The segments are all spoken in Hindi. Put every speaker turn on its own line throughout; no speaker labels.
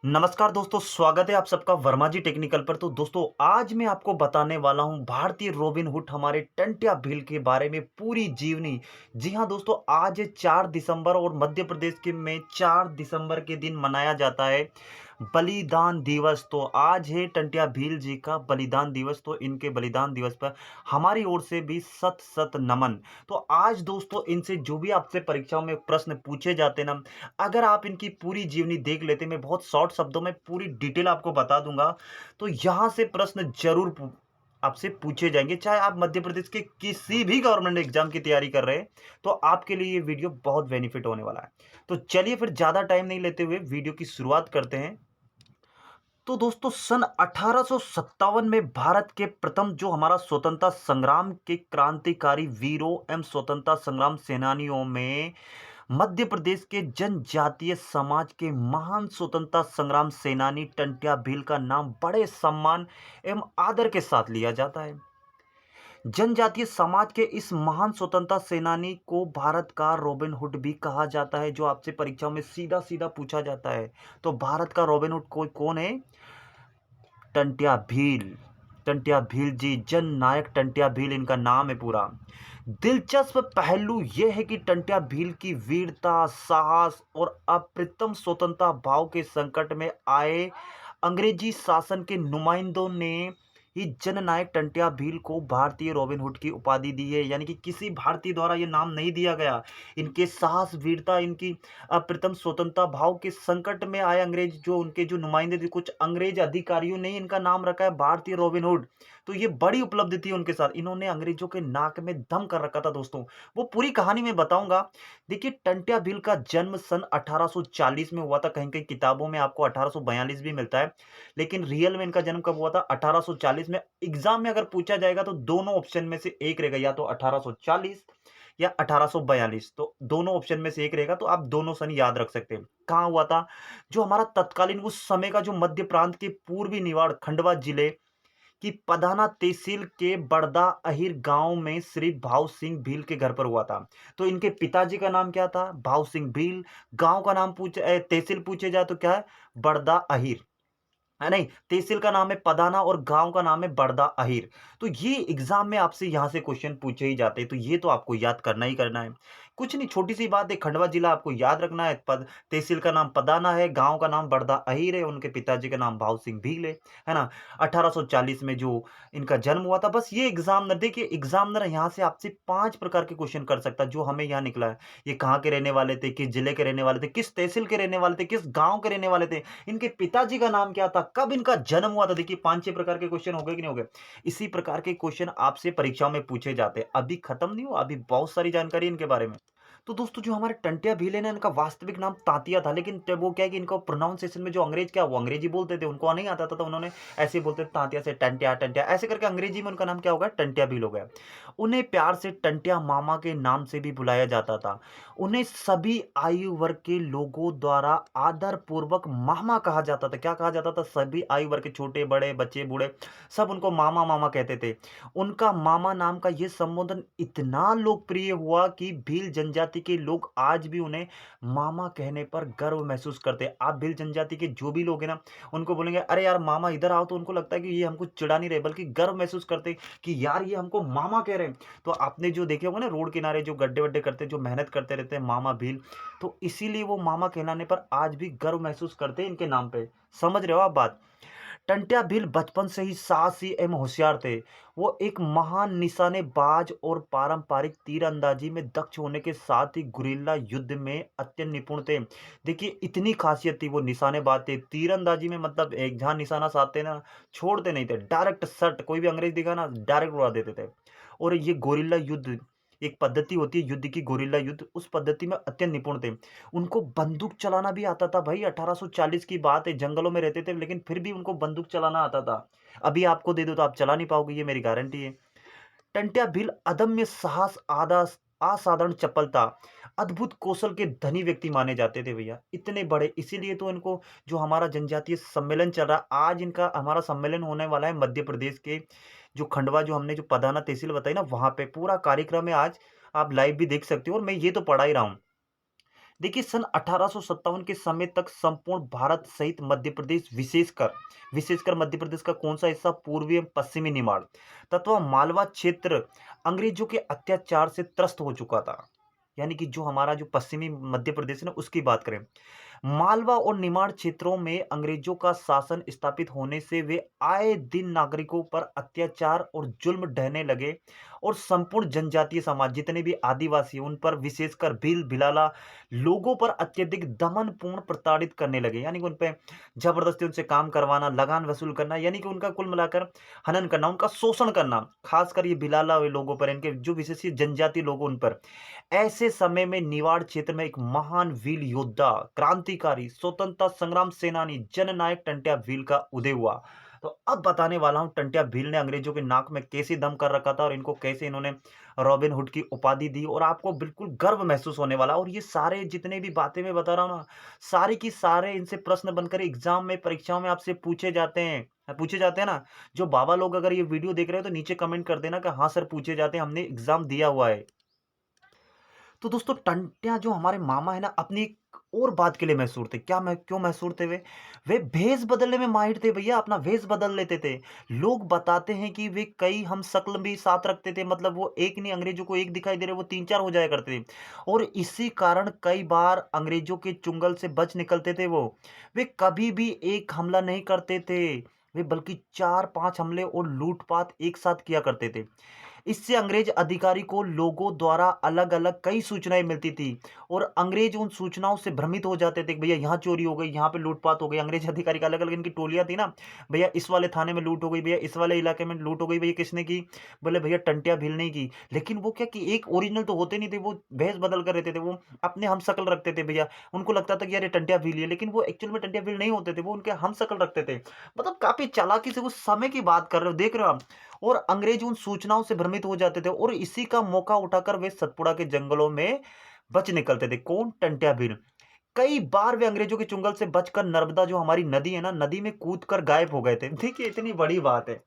नमस्कार दोस्तों, स्वागत है आप सबका वर्मा जी टेक्निकल पर। तो दोस्तों, आज मैं आपको बताने वाला हूं भारतीय रॉबिन हुड हमारे टंट्या भील के बारे में पूरी जीवनी। जी हां दोस्तों, आज है 4 दिसंबर और मध्य प्रदेश के में 4 दिसंबर के दिन मनाया जाता है बलिदान दिवस। तो आज है टंट्या भील जी का बलिदान दिवस। तो इनके बलिदान दिवस पर हमारी ओर से भी सत सत नमन। तो आज दोस्तों, इनसे जो भी आपसे परीक्षाओं में प्रश्न पूछे जाते ना, अगर आप इनकी पूरी जीवनी देख लेते, मैं बहुत शॉर्ट शब्दों में पूरी डिटेल आपको बता दूंगा। तो यहां से प्रश्न जरूर आपसे पूछे जाएंगे, चाहे आप मध्य प्रदेश के किसी भी गवर्नमेंट एग्जाम की तैयारी कर रहे हैं। तो आपके लिए ये वीडियो बहुत बेनिफिट होने वाला है। तो चलिए फिर ज्यादा टाइम नहीं लेते हुए वीडियो की शुरुआत करते हैं। तो दोस्तों, सन 1857 में भारत के प्रथम जो हमारा स्वतंत्रता संग्राम के क्रांतिकारी वीरों एवं स्वतंत्रता संग्राम सेनानियों में मध्य प्रदेश के जनजातीय समाज के महान स्वतंत्रता संग्राम सेनानी टंट्या भील का नाम बड़े सम्मान एवं आदर के साथ लिया जाता है। जनजातीय समाज के इस महान स्वतंत्रता सेनानी को भारत का रॉबिन हुड भी कहा जाता है, जो आपसे परीक्षा में सीधा सीधा पूछा जाता है। तो भारत का रॉबिन हुड कोई कौन है? टंट्या भील। टंट्या भील जी, जन नायक टंट्या भील इनका नाम है पूरा। दिलचस्प पहलू यह है कि टंट्या भील की वीरता, साहस और अप्रतिम स्वतंत्रता भाव के संकट में आए अंग्रेजी शासन के नुमाइंदों ने ही जननायक टंट्या भील को भारतीय रॉबिन हुड की उपाधि दी है। यानी कि किसी भारतीय द्वारा यह नाम नहीं दिया गया। इनके साहस, वीरता, इनकी अप्रतिम स्वतंत्रता भाव के संकट में आए अंग्रेज, जो उनके जो नुमाइंदे थे, कुछ अंग्रेज अधिकारियों ने इनका नाम रखा है भारतीय रॉबिन हुड। तो ये बड़ी उपलब्धि थी उनके साथ। इन्होंने अंग्रेजों के नाक में दम कर रखा था दोस्तों। वो पूरी कहानी मैं बताऊंगा। देखिए, टंट्या भील का जन्म सन 1840 में हुआ था। कहीं कहीं किताबों में आपको 1842 भी मिलता है, लेकिन रियल में इनका जन्म कब हुआ था? 1840 में। एग्जाम में अगर पूछा जाएगा तो दोनों ऑप्शन में से एक रहेगा, या तो 1840 या 1842। तो दोनों ऑप्शन में से एक रहेगा। तो आप दोनों सन याद रख सकते हैं। कहां हुआ था? जो हमारा तत्कालीन उस समय का जो मध्य प्रांत के पूर्वी निवाड़ खंडवा जिले की पधाना तहसील के बड़दा अहिर गांव में श्री भाव सिंह भील के घर पर हुआ था। तो इनके पिताजी का नाम क्या था? भाव सिंह भील। गांव का नाम तहसील पूछे जाए तो क्या है? बड़दा अहिर है। नहीं, तहसील का नाम है पदाना और गांव का नाम है बड़दा अहिर। तो ये एग्जाम में आपसे यहां से क्वेश्चन पूछे ही जाते हैं। तो ये तो आपको याद करना ही करना है। कुछ नहीं, छोटी सी बात है। खंडवा जिला आपको याद रखना है। तहसील का नाम पदाना है, गांव का नाम बड़दा अहिर है, उनके पिताजी का नाम भाव सिंह भील है ना। 1840 में जो इनका जन्म हुआ था। बस ये एग्जामिनर, देखिए एग्जामिनर यहाँ से आपसे 5 प्रकार के क्वेश्चन कर सकता है, जो हमें यहाँ निकला है। ये कहाँ के रहने वाले थे, किस जिले के रहने वाले थे, किस तहसील के रहने वाले थे, किस गांव के रहने वाले थे, इनके पिताजी का नाम क्या था, कब इनका जन्म हुआ था। देखिए 5-6 प्रकार के क्वेश्चन हो गए कि नहीं हो गए। इसी प्रकार के क्वेश्चन आपसे परीक्षाओं में पूछे जाते हैं। अभी खत्म नहीं हुआ, अभी बहुत सारी जानकारी इनके बारे में। तो दोस्तों, जो हमारे टंट्या भील है ना, इनका वास्तविक नाम तांतिया था। लेकिन वो क्या है कि इनको प्रोनाउंसिएशन में जो अंग्रेज, क्या वो अंग्रेजी बोलते थे, उनको नहीं आता था, तो उन्होंने ऐसे ही बोलते थे तांतिया से टंट्या टंट्या, ऐसे करके अंग्रेजी में उनका नाम क्या हो गया? टंट्या भील हो गया। उन्हें प्यार से टंट्या मामा के नाम से भी बुलाया जाता था। उन्हें सभी आयु वर्ग के लोगों द्वारा आदर पूर्वक मामा कहा जाता था। क्या कहा जाता था? सभी आयु वर्ग के, छोटे बड़े, बच्चे बूढ़े, सब उनको मामा मामा कहते थे। उनका मामा नाम का यह संबोधन इतना लोकप्रिय हुआ कि भील जनजाति के लोग आज भी उन्हें मामा कहने पर गर्व महसूस करते हैं। आप भील जनजाति के जो भी लोग हैं ना, उनको बोलेंगे अरे यार मामा इधर आओ, तो उनको लगता है कि ये हमको चिढ़ा नहीं रहे, बल्कि गर्व महसूस करते हैं कि यार ये हमको मामा कह रहे हैं। तो आपने जो देखे होंगे ना, रोड किनारे जो गड्ढे वड्ढे करते हैं, जो मेहनत करते रहते हैं, मामा भील, तो इसीलिए वो मामा कहलाने पर आज भी गर्व महसूस करते हैं इनके नाम पे। समझ रहे हो आप बात? टंट्या भील बचपन से ही साहसी एवं होशियार थे। वो एक महान निशानेबाज और पारंपरिक तीरंदाजी में दक्ष होने के साथ ही गुरिल्ला युद्ध में अत्यंत निपुण थे। देखिए इतनी खासियत थी, वो निशानेबाज थे, तीरंदाजी में मतलब एक जहां निशाना साधते ना, छोड़ते नहीं थे, डायरेक्ट सट, कोई भी अंग्रेज दिखा ना डायरेक्ट उड़ा देते थे। और ये गोरिल्ला युद्ध एक पद्धति होती है युद्ध की, गोरिल्ला युद्ध, उस पद्धति में अत्यंत निपुण थे। उनको बंदूक चलाना भी आता था भाई। 1840 की बात है, जंगलों में रहते थे, लेकिन फिर भी उनको बंदूक चलाना आता था। अभी आपको दे दो तो आप चला नहीं पाओगे, ये मेरी गारंटी है। टंट्या भील अदम्य साहस, आदा असाधारण चपलता, अद्भुत कौशल के धनी व्यक्ति माने जाते थे भैया। इतने बड़े, इसीलिए तो इनको, जो हमारा जनजातीय सम्मेलन चल रहा है आज, इनका हमारा सम्मेलन होने वाला है मध्य प्रदेश के जो खंडवा, जो हमने जो पधाना तहसील बताई ना, वहां पे पूरा कार्यक्रम है आज। आप लाइव भी देख सकते हो, और मैं ये तो पढ़ा ही रहा हूँ। देखिए सन 1857 के समय तक संपूर्ण भारत सहित मध्य प्रदेश, विशेषकर विशेषकर मध्य प्रदेश का कौन सा हिस्सा, पूर्वी एवं पश्चिमी निमाड़ तथा मालवा क्षेत्र अंग्रेजों के अत्याचार से त्रस्त हो चुका था। यानी कि जो हमारा जो पश्चिमी मध्य प्रदेश है ना, उसकी बात करें, मालवा और निमाड़ क्षेत्रों में अंग्रेजों का शासन स्थापित होने से वे आए दिन नागरिकों पर अत्याचार और जुल्म ढहने लगे और संपूर्ण जनजातीय समाज जितने भी आदिवासी हैं, उन पर विशेषकर भील भिलाला लोगों पर अत्यधिक दमनपूर्ण प्रताड़ित करने लगे। यानी कि उन पे जबरदस्ती उनसे काम करवाना, लगान वसूल करना, यानी कि उनका कुल मिलाकर हनन करना, उनका शोषण करना, खासकर ये भिलाला हुए लोगों पर, इनके जो विशेष जनजातीय लोग उन पर। ऐसे समय में निवाड़ क्षेत्र में एक महान वीर योद्धा, क्रांतिकारी, स्वतंत्रता संग्राम सेनानी, जननायक टंट्या भील का उदय हुआ। तो अब बताने वाला हूं टंट्या भील ने अंग्रेजों के नाक में कैसे दम कर रखा था और इनको कैसे इन्होंने रॉबिन हुड की उपाधि दी, और आपको बिल्कुल गर्व महसूस होने वाला। और ये सारे जितने भी बातें मैं बता रहा हूं ना, सारे की सारे इनसे प्रश्न बनकर एग्जाम में, परीक्षाओं में आपसे पूछे जाते हैं ना। जो बाबा लोग अगर ये वीडियो देख रहे हो तो नीचे कमेंट कर देना कि हाँ सर पूछे जाते हैं, हमने एग्जाम दिया हुआ है। तो दोस्तों टंट्या जो हमारे मामा है ना, अपनी एक और बात के लिए मशहूर थे। क्या मैं क्यों मशहूर थे वे भेष बदलने में माहिर थे भैया, अपना भेष बदल लेते थे। लोग बताते हैं कि वे कई हम शक्ल भी साथ रखते थे, मतलब वो एक नहीं, अंग्रेजों को एक दिखाई दे रहे वो तीन चार हो जाया करते थे। और इसी कारण कई बार अंग्रेजों के चुंगल से बच निकलते थे वो। वे कभी भी एक हमला नहीं करते थे, वे बल्कि चार पांच हमले और लूटपाट एक साथ किया करते थे। इससे अंग्रेज अधिकारी को लोगों द्वारा अलग अलग कई सूचनाएं मिलती थी और अंग्रेज उन सूचनाओं से भ्रमित हो जाते थे कि भैया यहाँ चोरी हो गई, यहाँ पे लूटपाट हो गई। अंग्रेज अधिकारी का अलग अलग इनकी टोलियां थी ना, भैया इस वाले थाने में लूट हो गई, भैया इस वाले इलाके में लूट हो गई, भैया किसने की, बोले भैया टंटिया भील ने की। लेकिन वो क्या कि एक ओरिजिनल तो होते नहीं थे, वो भेष बदल कर रहते थे, वो अपने हम शक्ल रखते थे भैया। उनको लगता था कि यार ये टंटिया भील है, लेकिन वो एक्चुअल में टंटिया भील नहीं होते थे, वो उनके हम शक्ल रखते थे। मतलब काफी चालाकी से उस समय की बात कर रहे हो, देख रहे हो आप। और अंग्रेज उन सूचनाओं से भ्रमित हो जाते थे और इसी का मौका उठाकर वे सतपुड़ा के जंगलों में बच निकलते थे। कौन? टंट्या भील। कई बार वे अंग्रेजों के चुंगल से बचकर नर्मदा जो हमारी नदी है ना, नदी में कूदकर गायब हो गए थे। देखिए इतनी बड़ी बात है।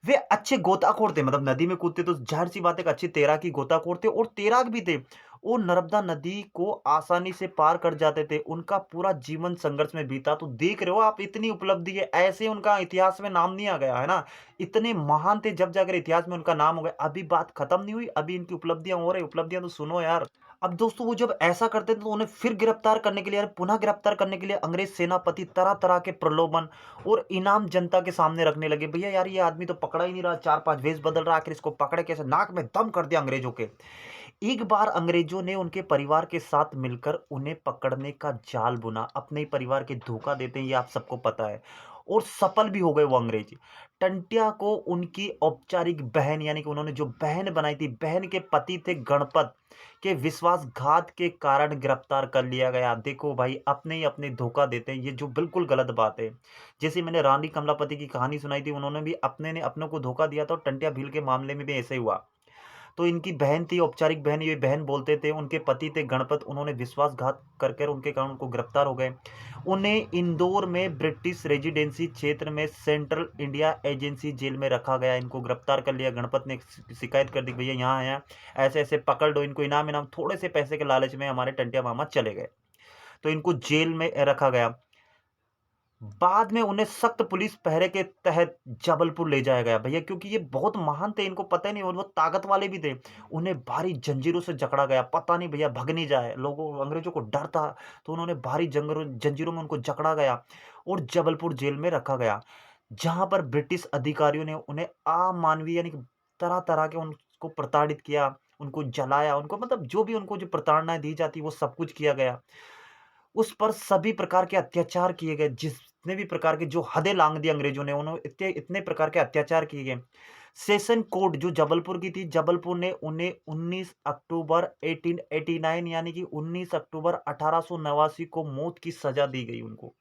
वे अच्छे गोताखोर थे, मतलब नदी में कूदते तो जाहिर सी बात है कि अच्छे तैराकी गोताखोर थे और तैराक भी थे। वो नर्मदा नदी को आसानी से पार कर जाते थे। उनका पूरा जीवन संघर्ष में बीता। तो देख रहे हो आप, इतनी उपलब्धि है, ऐसे उनका इतिहास में नाम नहीं आ गया है ना। इतने महान थे, जब जाकर इतिहास में उनका नाम हो गया। अभी बात खत्म नहीं हुई, अभी इनकी उपलब्धियां हो रही। उपलब्धियां तो सुनो यार। अब दोस्तों वो जब ऐसा करते थे तो उन्हें फिर गिरफ्तार करने के लिए, पुनः गिरफ्तार करने के लिए अंग्रेज सेनापति तरह तरह के प्रलोभन और इनाम जनता के सामने रखने लगे। भैया यार ये आदमी तो पकड़ा ही नहीं रहा, चार पांच वेश बदल रहा, आखिर इसको पकड़े कैसे। नाक में दम कर दिया अंग्रेजों के। एक बार अंग्रेजों ने उनके परिवार के साथ मिलकर उन्हें पकड़ने का जाल बुना। अपने ही परिवार के धोखा देते हैं, ये आप सबको पता है। और सफल भी हो गए वो अंग्रेज। टंट्या को उनकी औपचारिक बहन, यानी कि उन्होंने जो बहन बनाई थी, बहन के पति थे गणपत के विश्वासघात के कारण गिरफ्तार कर लिया गया। देखो भाई, अपने ही अपने धोखा देते हैं, ये जो बिल्कुल गलत बात है। जैसे मैंने रानी कमलापति की कहानी सुनाई थी, उन्होंने भी अपने ने अपनों को धोखा दिया था, और टंट्या भील के मामले में भी ऐसे ही हुआ। तो इनकी बहन थी, औपचारिक बहन, ये बहन बोलते थे। उनके पति थे गणपत, उन्होंने विश्वासघात कर उनके कारण उनको गिरफ्तार हो गए। उन्हें इंदौर में ब्रिटिश रेजिडेंसी क्षेत्र में सेंट्रल इंडिया एजेंसी जेल में रखा गया। इनको गिरफ्तार कर लिया। गणपत ने शिकायत कर दी, भैया यहाँ आया, ऐसे ऐसे पकड़ दो इनको, इनाम इनाम, थोड़े से पैसे के लालच में हमारे टंटिया मामा चले गए। तो इनको जेल में रखा गया। बाद में उन्हें सख्त पुलिस पहरे के तहत जबलपुर ले जाया गया भैया, क्योंकि ये बहुत महान थे, इनको पता ही नहीं, और वो ताकत वाले भी थे। उन्हें भारी जंजीरों से जकड़ा गया, पता नहीं भैया भग नहीं जाए, लोगों अंग्रेजों को डर था। तो उन्होंने भारी जंजीरों में उनको जकड़ा गया और जबलपुर जेल में रखा गया, जहां पर ब्रिटिश अधिकारियों ने उन्हें अमानवीय यानी कि तरह तरह के उनको प्रताड़ित किया, उनको जलाया, उनको मतलब जो भी उनको जो प्रताड़नाएं दी जाती वो सब कुछ किया गया। उस पर सभी प्रकार के अत्याचार किए गए, जितने भी प्रकार के जो हदें लांघ दी अंग्रेजों ने, उन्होंने इतने इतने प्रकार के अत्याचार किए गए। सेशन कोर्ट जो जबलपुर की थी, जबलपुर ने उन्हें 19 अक्टूबर 1889 यानी कि 19 अक्टूबर 1889 को मौत की सजा दी गई उनको।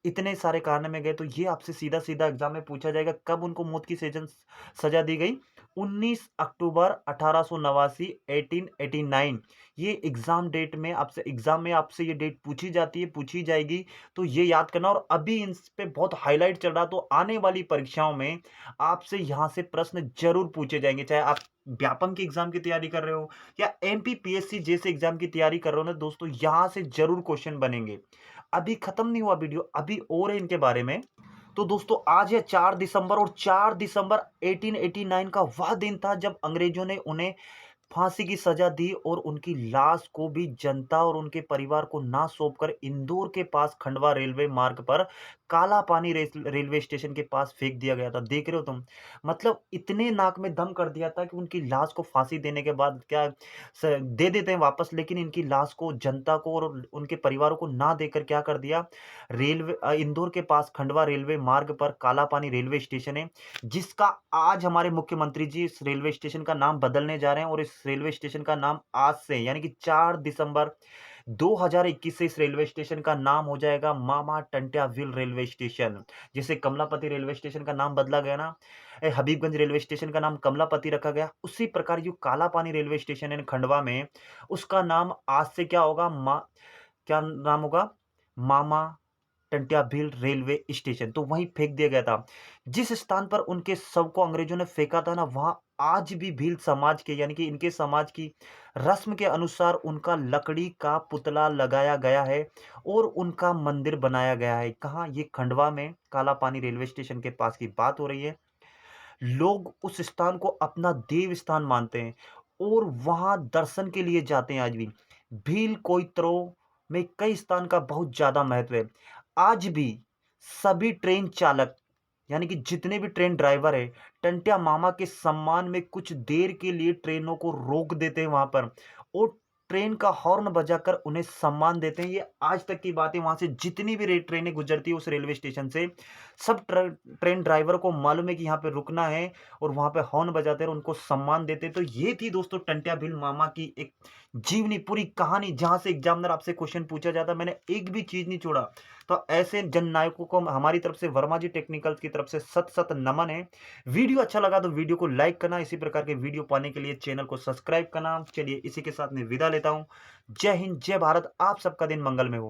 इतने सारे कारण में गए। तो ये आपसे सीधा सीधा एग्जाम में पूछा जाएगा, कब उनको मौत की सजा दी गई? 19 अक्टूबर 1889, 1889। ये एग्जाम में आपसे ये डेट पूछी जाती है, पूछी जाएगी। तो ये याद करना। और अभी इन पे बहुत हाईलाइट चल रहा, तो आने वाली परीक्षाओं में आपसे यहाँ से प्रश्न जरूर पूछे जाएंगे, चाहे आप व्यापम की एग्जाम की तैयारी कर रहे हो या एमपीपीएससी जैसे एग्जाम की तैयारी कर रहे हो ना दोस्तों, यहाँ से जरूर क्वेश्चन बनेंगे। अभी खत्म नहीं हुआ वीडियो, अभी और है इनके बारे में। तो दोस्तों आज है 4 दिसंबर, और 4 दिसंबर 1889 का वह दिन था जब अंग्रेजों ने उन्हें फांसी की सजा दी और उनकी लाश को भी जनता और उनके परिवार को ना सौंपकर इंदौर के पास खंडवा रेलवे मार्ग पर काला पानी रेलवे स्टेशन के पास फेंक दिया गया था। देख रहे हो तुम, मतलब इतने नाक में दम कर दिया था कि उनकी लाश को फांसी देने के बाद क्या दे देते हैं वापस, लेकिन इनकी लाश को जनता को और उनके परिवारों को ना देकर क्या कर दिया, इंदौर के पास खंडवा रेलवे मार्ग पर काला पानी रेलवे स्टेशन है, जिसका आज हमारे मुख्यमंत्री जी इस रेलवे स्टेशन का नाम बदलने जा रहे हैं, और इस रेलवे स्टेशन का नाम आज से यानी कि 4 दिसंबर 2021 से इस रेलवे स्टेशन का नाम हो जाएगा मामा टंट्याविल रेलवे स्टेशन। जैसे कमलापति रेलवे स्टेशन का नाम बदला गया ना, हबीबगंज रेलवे स्टेशन का नाम कमलापति रखा गया, उसी प्रकार जो काला पानी रेलवे स्टेशन है खंडवा में, उसका नाम आज से क्या होगा, क्या नाम होगा, मामा टंट्या भील रेलवे स्टेशन। तो वहीं फेंक दिया गया था। जिस स्थान पर उनके शव को अंग्रेजों ने फेंका था ना, वहां आज भी भील समाज के यानी कि इनके समाज की रस्म के अनुसार उनका लकड़ी का पुतला लगाया गया है और उनका मंदिर बनाया गया है। कहाँ, ये खंडवा में काला पानी रेलवे स्टेशन के पास की बात हो रही है। लोग उस स्थान को अपना देव स्थान मानते हैं और वहां दर्शन के लिए जाते हैं आज भी। भील कोइत्रो में कई स्थान का बहुत ज्यादा महत्व है। आज भी सभी ट्रेन चालक यानी कि जितने भी ट्रेन ड्राइवर है, टंट्या मामा के सम्मान में कुछ देर के लिए ट्रेनों को रोक देते हैं वहां पर, और ट्रेन का हॉर्न बजाकर उन्हें सम्मान देते हैं। ये आज तक की बात है। वहां से जितनी भी ट्रेनें गुजरती है उस रेलवे स्टेशन से, सब ट्रेन ड्राइवर को मालूम है कि यहाँ पे रुकना है, और वहां पे हॉर्न बजाते हैं और उनको सम्मान देते हैं। तो ये थी दोस्तों टंट्या भील मामा की एक जीवनी, पूरी कहानी, जहां से एग्जामिनर आपसे क्वेश्चन पूछा जाता है। मैंने एक भी चीज नहीं छोड़ा। तो ऐसे जननायकों को हमारी तरफ से, वर्मा जी टेक्निकल्स की तरफ से सत सत नमन है। वीडियो अच्छा लगा तो वीडियो को लाइक करना, इसी प्रकार के वीडियो पाने के लिए चैनल को सब्सक्राइब करना। चलिए इसी के साथ मैं विदा लेता हूं। जय हिंद, जय भारत, आप सबका दिन मंगल में हो।